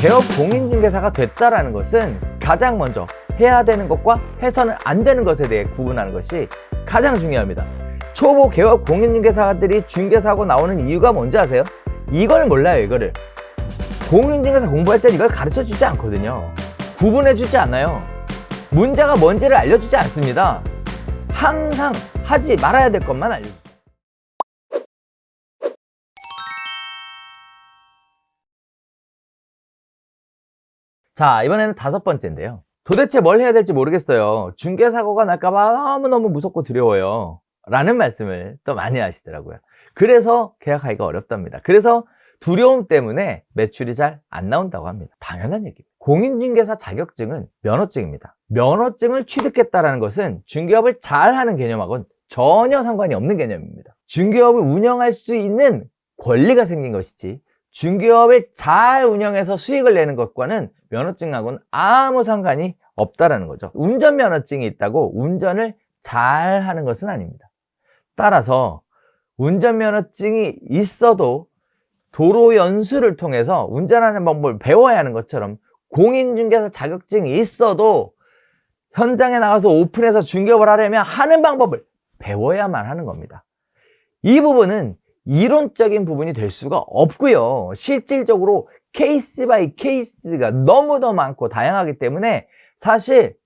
개업 공인중개사가 됐다라는 것은 가장 먼저 해야 되는 것과 해서는 안 되는 것에 대해 구분하는 것이 가장 중요합니다. 초보 개업 공인중개사들이 중개사고 나오는 이유가 뭔지 아세요? 이걸 몰라요. 이거를 공인중개사 공부할 땐 이걸 가르쳐 주지 않거든요. 구분해 주지 않아요. 문제가 뭔지를 알려주지 않습니다. 항상 하지 말아야 될 것만 알려주죠. 자, 이번에는 5번째인데요. 도대체 뭘 해야 될지 모르겠어요. 중개사고가 날까봐 너무너무 무섭고 두려워요. 라는 말씀을 또 많이 하시더라고요. 그래서 계약하기가 어렵답니다. 그래서 두려움 때문에 매출이 잘 안 나온다고 합니다. 당연한 얘기입니다. 공인중개사 자격증은 면허증입니다. 면허증을 취득했다는 것은 중개업을 잘하는 개념하고는 전혀 상관이 없는 개념입니다. 중개업을 운영할 수 있는 권리가 생긴 것이지 중개업을 잘 운영해서 수익을 내는 것과는 면허증하고는 아무 상관이 없다는 거죠. 운전면허증이 있다고 운전을 잘 하는 것은 아닙니다. 따라서 운전면허증이 있어도 도로 연수를 통해서 운전하는 방법을 배워야 하는 것처럼 공인중개사 자격증이 있어도 현장에 나가서 오픈해서 중개업을 하려면 하는 방법을 배워야만 하는 겁니다. 이 부분은 이론적인 부분이 될 수가 없고요. 실질적으로 케이스 바이 케이스가 너무도 많고 다양하기 때문에 사실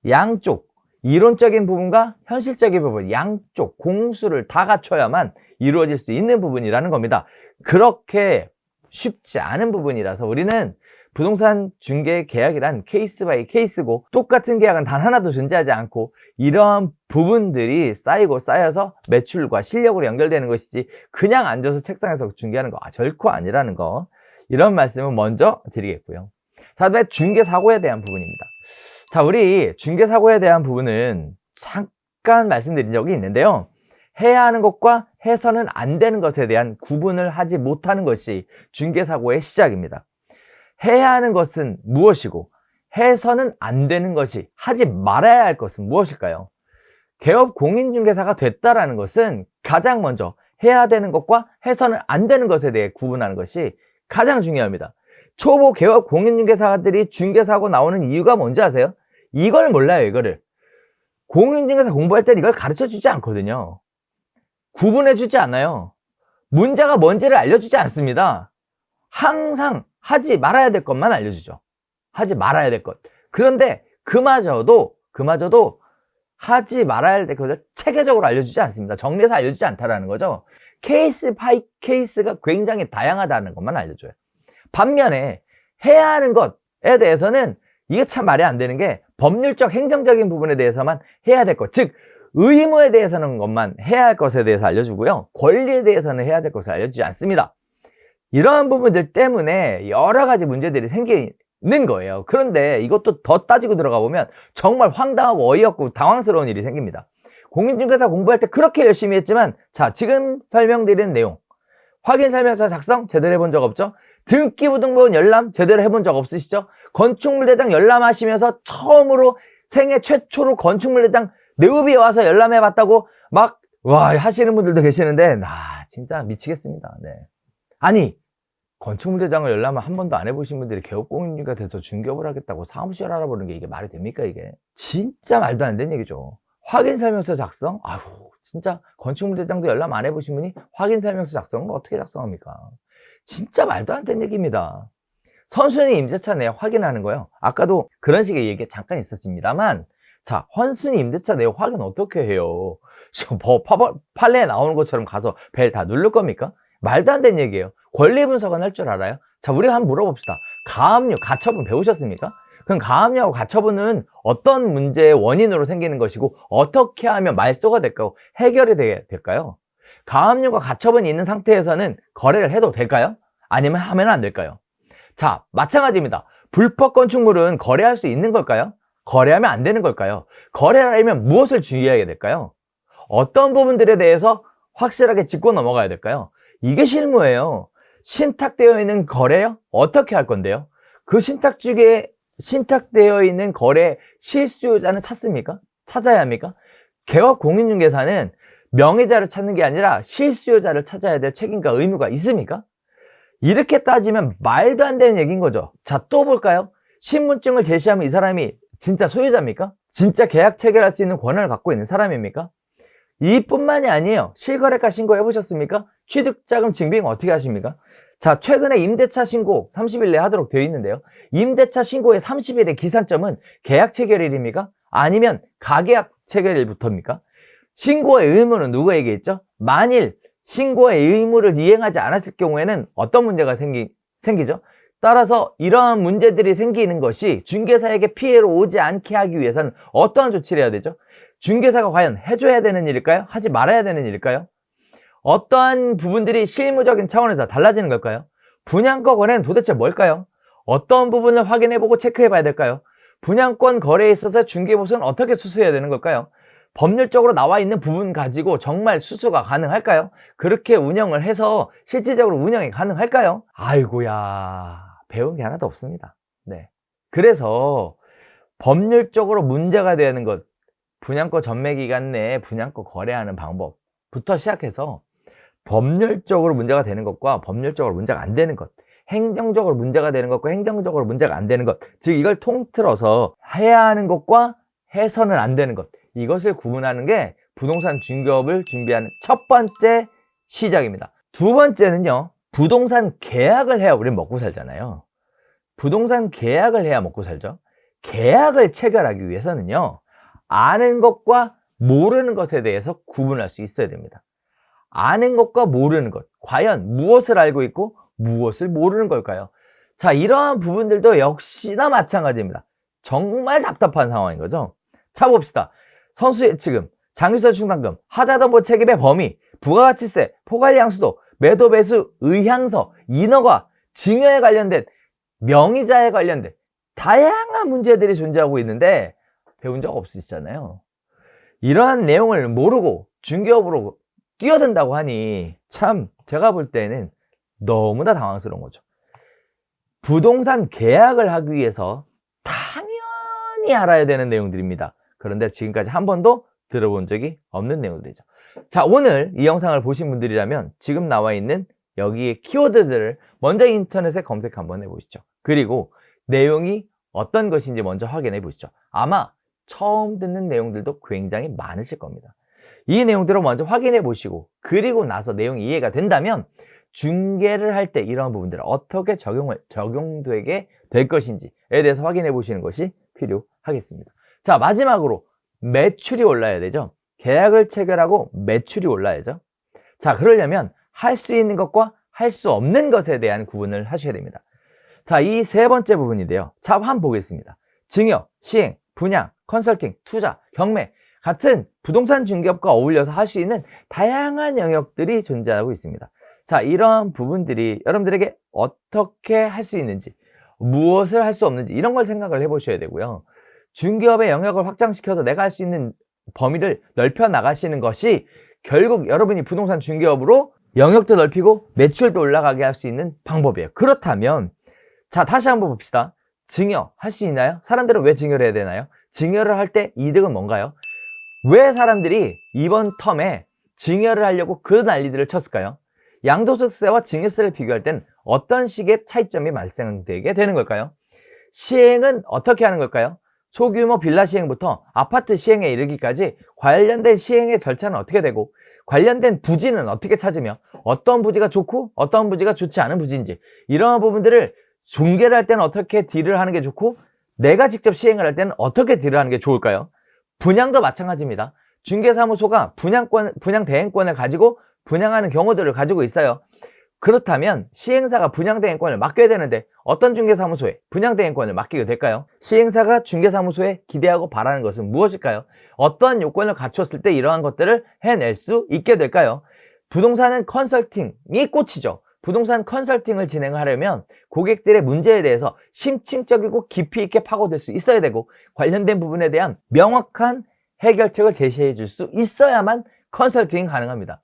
양쪽 이론적인 부분과 현실적인 부분 양쪽 공수를 다 갖춰야만 이루어질 수 있는 부분이라는 겁니다. 그렇게 쉽지 않은 부분이라서 우리는 부동산 중개 계약이란 케이스 바이 케이스고 똑같은 계약은 단 하나도 존재하지 않고 이러한 부분들이 쌓이고 쌓여서 매출과 실력으로 연결되는 것이지 그냥 앉아서 책상에서 중개하는 거 결코 아니라는 거, 이런 말씀은 먼저 드리겠고요. 자, 다음에 중개사고에 대한 부분입니다. 자, 우리 중개사고에 대한 부분은 잠깐 말씀드린 적이 있는데요. 해야 하는 것과 해서는 안 되는 것에 대한 구분을 하지 못하는 것이 중개사고의 시작입니다. 해야 하는 것은 무엇이고 해서는 안 되는 것이, 하지 말아야 할 것은 무엇일까요? 개업 공인중개사가 됐다라는 것은 가장 먼저 해야 되는 것과 해서는 안 되는 것에 대해 구분하는 것이 가장 중요합니다. 초보 개업 공인중개사들이 중개사고 나오는 이유가 뭔지 아세요? 이걸 몰라요. 이거를 공인중개사 공부할 땐 이걸 가르쳐 주지 않거든요. 구분해 주지 않아요. 문제가 뭔지를 알려주지 않습니다. 항상 하지 말아야 될 것만 알려주죠. 하지 말아야 될 것. 그런데 그마저도 하지 말아야 될 것을 체계적으로 알려주지 않습니다. 정리해서 알려주지 않다라는 거죠. 케이스 바이 케이스가 굉장히 다양하다는 것만 알려줘요. 반면에 해야 하는 것에 대해서는 이게 참 말이 안 되는 게 법률적 행정적인 부분에 대해서만 해야 될 것, 즉 의무에 대해서는 것만 해야 할 것에 대해서 알려주고요. 권리에 대해서는 해야 될 것을 알려주지 않습니다. 이러한 부분들 때문에 여러 가지 문제들이 생기는 거예요. 그런데 이것도 더 따지고 들어가 보면 정말 황당하고 어이없고 당황스러운 일이 생깁니다. 공인중개사 공부할 때 그렇게 열심히 했지만, 자, 지금 설명드리는 내용, 확인설명서 작성 제대로 해본 적 없죠? 등기부등본 열람 제대로 해본 적 없으시죠? 건축물대장 열람하시면서 처음으로 생애 최초로 건축물대장 내업이 와서 열람해 봤다고 막 하시는 분들도 계시는데 진짜 미치겠습니다. 네. 아니, 건축물대장을 열람을 한 번도 안 해보신 분들이 개업공인중개가 돼서 중개업을 하겠다고 사무실 알아보는 게 이게 말이 됩니까? 이게 진짜 말도 안 되는 얘기죠. 확인설명서 작성? 진짜 건축물대장도 열람 안 해보신 분이 확인설명서 작성을 어떻게 작성합니까? 진짜 말도 안 되는 얘기입니다. 선순위 임대차 내역 확인하는 거요. 아까도 그런 식의 얘기가 잠깐 있었습니다만, 자, 헌순위 임대차 내역 확인 어떻게 해요? 판례에 나오는 것처럼 가서 벨 다 누를 겁니까? 말도 안 되는 얘기예요. 권리 분석은 할 줄 알아요? 자, 우리가 한번 물어봅시다. 가압류, 가처분 배우셨습니까? 그럼 가압류하고 가처분은 어떤 문제의 원인으로 생기는 것이고 어떻게 하면 말소가 될까요? 해결이 될까요? 가압류가 가처분이 있는 상태에서는 거래를 해도 될까요? 아니면 하면 안 될까요? 자, 마찬가지입니다. 불법 건축물은 거래할 수 있는 걸까요? 거래하면 안 되는 걸까요? 거래를 하려면 무엇을 주의해야 될까요? 어떤 부분들에 대해서 확실하게 짚고 넘어가야 될까요? 이게 실무예요. 신탁되어 있는 거래요? 어떻게 할 건데요? 그 신탁되어 있는 거래 실수요자는 찾습니까? 찾아야 합니까? 개업 공인중개사는 명의자를 찾는 게 아니라 실수요자를 찾아야 될 책임과 의무가 있습니까? 이렇게 따지면 말도 안 되는 얘기인 거죠. 자, 또 볼까요? 신분증을 제시하면 이 사람이 진짜 소유자입니까? 진짜 계약 체결할 수 있는 권한을 갖고 있는 사람입니까? 이뿐만이 아니에요. 실거래가 신고해 보셨습니까? 취득자금 증빙 어떻게 하십니까? 자, 최근에 임대차 신고 30일 내에 하도록 되어 있는데요. 임대차 신고의 30일의 기산점은 계약 체결일입니까? 아니면 가계약 체결일부터입니까? 신고의 의무는 누구에게 있죠? 만일 신고의 의무를 이행하지 않았을 경우에는 어떤 문제가 생기죠? 따라서 이러한 문제들이 생기는 것이 중개사에게 피해가 오지 않게 하기 위해서는 어떠한 조치를 해야 되죠? 중개사가 과연 해줘야 되는 일일까요? 하지 말아야 되는 일일까요? 어떠한 부분들이 실무적인 차원에서 달라지는 걸까요? 분양권 거래는 도대체 뭘까요? 어떤 부분을 확인해보고 체크해봐야 될까요? 분양권 거래에 있어서 중개보수는 어떻게 수수해야 되는 걸까요? 법률적으로 나와 있는 부분 가지고 정말 수수가 가능할까요? 그렇게 운영을 해서 실질적으로 운영이 가능할까요? 아이고야, 배운 게 하나도 없습니다. 네. 그래서 법률적으로 문제가 되는 것, 분양권 전매 기간 내에 분양권 거래하는 방법부터 시작해서 법률적으로 문제가 되는 것과 법률적으로 문제가 안 되는 것, 행정적으로 문제가 되는 것과 행정적으로 문제가 안 되는 것, 즉 이걸 통틀어서 해야 하는 것과 해서는 안 되는 것, 이것을 구분하는 게 부동산 중개업을 준비하는 첫 번째 시작입니다. 두 번째는요, 부동산 계약을 해야 우리는 먹고 살잖아요. 부동산 계약을 해야 먹고 살죠. 계약을 체결하기 위해서는요, 아는 것과 모르는 것에 대해서 구분할 수 있어야 됩니다. 아는 것과 모르는 것, 과연 무엇을 알고 있고 무엇을 모르는 걸까요? 자, 이러한 부분들도 역시나 마찬가지입니다. 정말 답답한 상황인 거죠. 자, 봅시다. 선수예치금, 장기소유 충당금, 하자덤보 책임의 범위, 부가가치세, 포괄양수도, 매도 매수 의향서, 인허가, 증여에 관련된, 명의자에 관련된 다양한 문제들이 존재하고 있는데 배운 적 없으시잖아요. 이러한 내용을 모르고 중개업으로 뛰어든다고 하니 참 제가 볼 때는 너무나 당황스러운 거죠. 부동산 계약을 하기 위해서 당연히 알아야 되는 내용들입니다. 그런데 지금까지 한 번도 들어본 적이 없는 내용들이죠. 자, 오늘 이 영상을 보신 분들이라면 지금 나와 있는 여기의 키워드들을 먼저 인터넷에 검색 한번 해보시죠. 그리고 내용이 어떤 것인지 먼저 확인해 보시죠. 아마 처음 듣는 내용들도 굉장히 많으실 겁니다. 이 내용들을 먼저 확인해 보시고 그리고 나서 내용이 이해가 된다면 중개를 할 때 이러한 부분들을 어떻게 적용되게 될 것인지에 대해서 확인해 보시는 것이 필요하겠습니다. 자, 마지막으로 매출이 올라야 되죠. 계약을 체결하고 매출이 올라야죠. 자, 그러려면 할 수 있는 것과 할 수 없는 것에 대한 구분을 하셔야 됩니다. 자, 이 세 번째 부분인데요. 자, 한번 보겠습니다. 증여, 시행, 분양, 컨설팅, 투자, 경매 같은 부동산 중개업과 어울려서 할 수 있는 다양한 영역들이 존재하고 있습니다. 자, 이런 부분들이 여러분들에게 어떻게 할 수 있는지, 무엇을 할 수 없는지 이런 걸 생각을 해보셔야 되고요. 중개업의 영역을 확장시켜서 내가 할 수 있는 범위를 넓혀 나가시는 것이 결국 여러분이 부동산 중개업으로 영역도 넓히고 매출도 올라가게 할 수 있는 방법이에요. 그렇다면 자, 다시 한번 봅시다. 증여 할 수 있나요? 사람들은 왜 증여를 해야 되나요? 증여를 할 때 이득은 뭔가요? 왜 사람들이 이번 텀에 증여를 하려고 그 난리들을 쳤을까요? 양도소득세와 증여세를 비교할 땐 어떤 식의 차이점이 발생되게 되는 걸까요? 시행은 어떻게 하는 걸까요? 소규모 빌라 시행부터 아파트 시행에 이르기까지 관련된 시행의 절차는 어떻게 되고 관련된 부지는 어떻게 찾으며 어떤 부지가 좋고 어떤 부지가 좋지 않은 부지인지 이러한 부분들을 중개를 할 때는 어떻게 딜을 하는 게 좋고 내가 직접 시행을 할 때는 어떻게 딜을 하는 게 좋을까요? 분양도 마찬가지입니다. 중개사무소가 분양 대행권을 가지고 분양하는 경우들을 가지고 있어요. 그렇다면 시행사가 분양 대행권을 맡겨야 되는데 어떤 중개사무소에 분양 대행권을 맡기게 될까요? 시행사가 중개사무소에 기대하고 바라는 것은 무엇일까요? 어떠한 요건을 갖췄을 때 이러한 것들을 해낼 수 있게 될까요? 부동산은 컨설팅이 꽃이죠. 부동산 컨설팅을 진행하려면 고객들의 문제에 대해서 심층적이고 깊이 있게 파고들 수 있어야 되고 관련된 부분에 대한 명확한 해결책을 제시해 줄 수 있어야만 컨설팅이 가능합니다.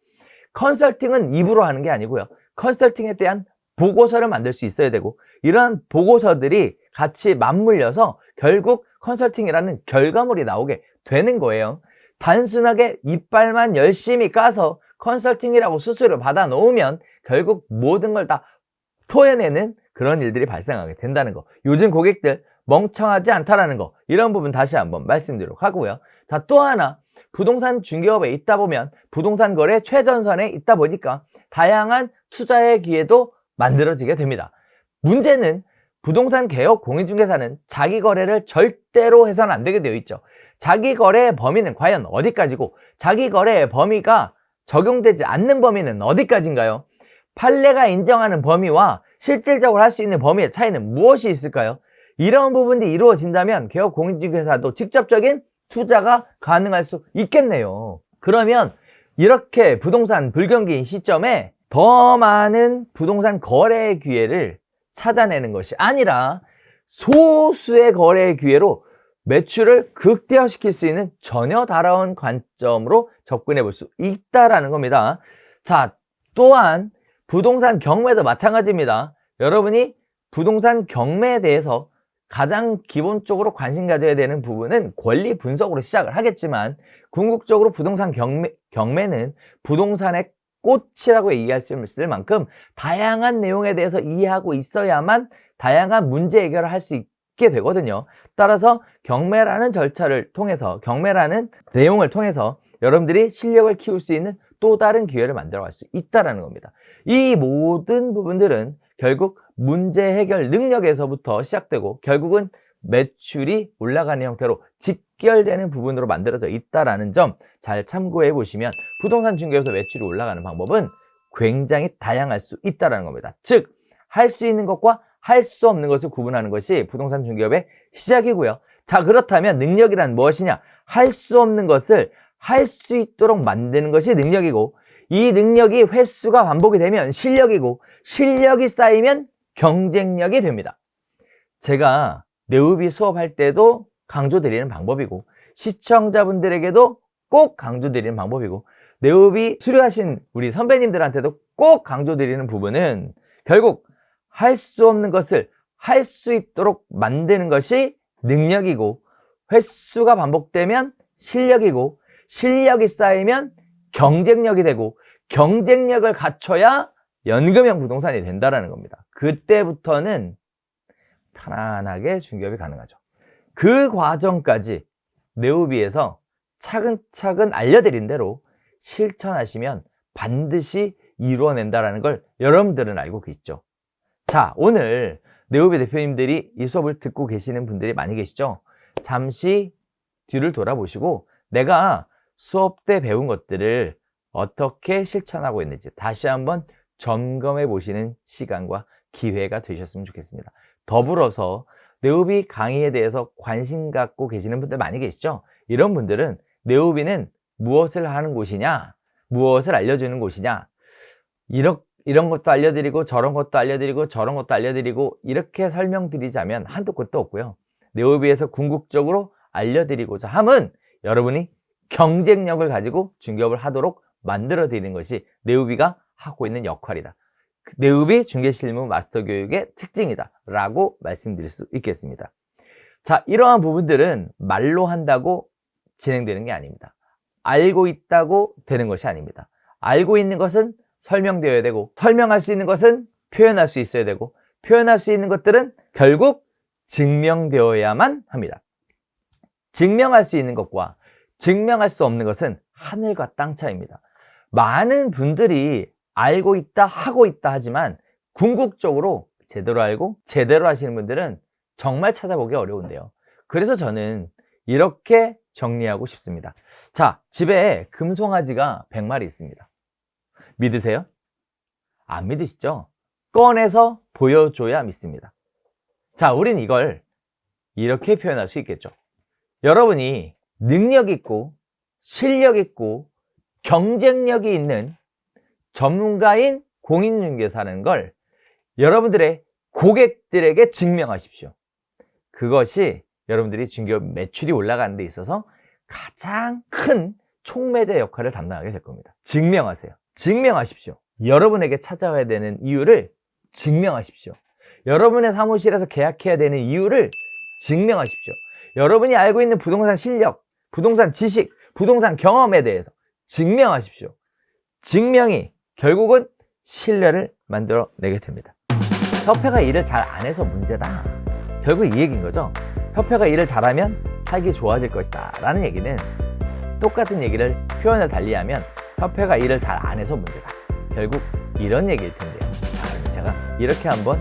컨설팅은 입으로 하는 게 아니고요. 컨설팅에 대한 보고서를 만들 수 있어야 되고 이러한 보고서들이 같이 맞물려서 결국 컨설팅이라는 결과물이 나오게 되는 거예요. 단순하게 이빨만 열심히 까서 컨설팅이라고 수수료 받아 놓으면 결국 모든 걸 다 토해내는 그런 일들이 발생하게 된다는 거. 요즘 고객들 멍청하지 않다라는 거. 이런 부분 다시 한번 말씀드리도록 하고요. 자, 또 하나. 부동산 중개업에 있다 보면 부동산 거래 최전선에 있다 보니까 다양한 투자의 기회도 만들어지게 됩니다. 문제는 부동산 개업 공인중개사는 자기 거래를 절대로 해서는 안 되게 되어 있죠. 자기 거래의 범위는 과연 어디까지고 자기 거래의 범위가 적용되지 않는 범위는 어디까지인가요? 판례가 인정하는 범위와 실질적으로 할 수 있는 범위의 차이는 무엇이 있을까요? 이런 부분이 이루어진다면 개업 공인중개사도 직접적인 투자가 가능할 수 있겠네요. 그러면 이렇게 부동산 불경기인 시점에 더 많은 부동산 거래의 기회를 찾아내는 것이 아니라 소수의 거래의 기회로 매출을 극대화시킬 수 있는 전혀 다른 관점으로 접근해 볼 수 있다라는 겁니다. 자, 또한 부동산 경매도 마찬가지입니다. 여러분이 부동산 경매에 대해서 가장 기본적으로 관심 가져야 되는 부분은 권리 분석으로 시작을 하겠지만 궁극적으로 부동산 경매는 부동산의 꽃이라고 얘기할 수 있을 만큼 다양한 내용에 대해서 이해하고 있어야만 다양한 문제 해결을 할 수 있게 되거든요. 따라서 경매라는 절차를 통해서 경매라는 내용을 통해서 여러분들이 실력을 키울 수 있는 또 다른 기회를 만들어갈 수 있다는 겁니다. 이 모든 부분들은 결국 문제 해결 능력에서부터 시작되고 결국은 매출이 올라가는 형태로 직결되는 부분으로 만들어져 있다는 점 잘 참고해 보시면 부동산 중개에서 매출이 올라가는 방법은 굉장히 다양할 수 있다는 겁니다. 즉, 할 수 있는 것과 할 수 없는 것을 구분하는 것이 부동산 중개업의 시작이고요. 자, 그렇다면 능력이란 무엇이냐? 할 수 없는 것을 할 수 있도록 만드는 것이 능력이고 이 능력이 횟수가 반복이 되면 실력이고 실력이 쌓이면 경쟁력이 됩니다. 제가 네우비 수업할 때도 강조드리는 방법이고 시청자분들에게도 꼭 강조드리는 방법이고 네우비 수료하신 우리 선배님들한테도 꼭 강조드리는 부분은 결국 할 수 없는 것을 할 수 있도록 만드는 것이 능력이고 횟수가 반복되면 실력이고 실력이 쌓이면 경쟁력이 되고 경쟁력을 갖춰야 연금형 부동산이 된다는 겁니다. 그때부터는 편안하게 중개업이 가능하죠. 그 과정까지 네우비에서 차근차근 알려드린 대로 실천하시면 반드시 이루어낸다는 걸 여러분들은 알고 있죠. 자, 오늘 네우비 대표님들이 이 수업을 듣고 계시는 분들이 많이 계시죠? 잠시 뒤를 돌아보시고 내가 수업 때 배운 것들을 어떻게 실천하고 있는지 다시 한번 점검해 보시는 시간과 기회가 되셨으면 좋겠습니다. 더불어서 네우비 강의에 대해서 관심 갖고 계시는 분들 많이 계시죠? 이런 분들은 네우비는 무엇을 하는 곳이냐? 무엇을 알려주는 곳이냐? 이런 것도 알려드리고 저런 것도 알려드리고 저런 것도 알려드리고 이렇게 설명드리자면 한도 끝도 없고요. 네우비에서 궁극적으로 알려드리고자 함은 여러분이 경쟁력을 가지고 중개업을 하도록 만들어 드리는 것이 네우비가 하고 있는 역할이다. 네우비 중개실무 마스터 교육의 특징이다 라고 말씀드릴 수 있겠습니다. 자, 이러한 부분들은 말로 한다고 진행되는 게 아닙니다. 알고 있다고 되는 것이 아닙니다. 알고 있는 것은 설명되어야 되고 설명할 수 있는 것은 표현할 수 있어야 되고 표현할 수 있는 것들은 결국 증명되어야만 합니다. 증명할 수 있는 것과 증명할 수 없는 것은 하늘과 땅 차이입니다. 많은 분들이 알고 있다, 하고 있다 하지만 궁극적으로 제대로 알고 제대로 하시는 분들은 정말 찾아보기 어려운데요. 그래서 저는 이렇게 정리하고 싶습니다. 자, 집에 금송아지가 100마리 있습니다. 믿으세요? 안 믿으시죠? 꺼내서 보여줘야 믿습니다. 자, 우린 이걸 이렇게 표현할 수 있겠죠. 여러분이 능력 있고 실력 있고 경쟁력이 있는 전문가인 공인중개사라는 걸 여러분들의 고객들에게 증명하십시오. 그것이 여러분들이 중개업 매출이 올라가는 데 있어서 가장 큰 촉매제 역할을 담당하게 될 겁니다. 증명하세요. 증명하십시오. 여러분에게 찾아와야 되는 이유를 증명하십시오. 여러분의 사무실에서 계약해야 되는 이유를 증명하십시오. 여러분이 알고 있는 부동산 실력, 부동산 지식, 부동산 경험에 대해서 증명하십시오. 증명이 결국은 신뢰를 만들어내게 됩니다. 협회가 일을 잘 안 해서 문제다. 결국 이 얘기인 거죠. 협회가 일을 잘하면 살기 좋아질 것이다 라는 얘기는 똑같은 얘기를 표현을 달리하면 협회가 일을 잘 안 해서 문제다. 결국 이런 얘기일 텐데요. 자, 제가 이렇게 한번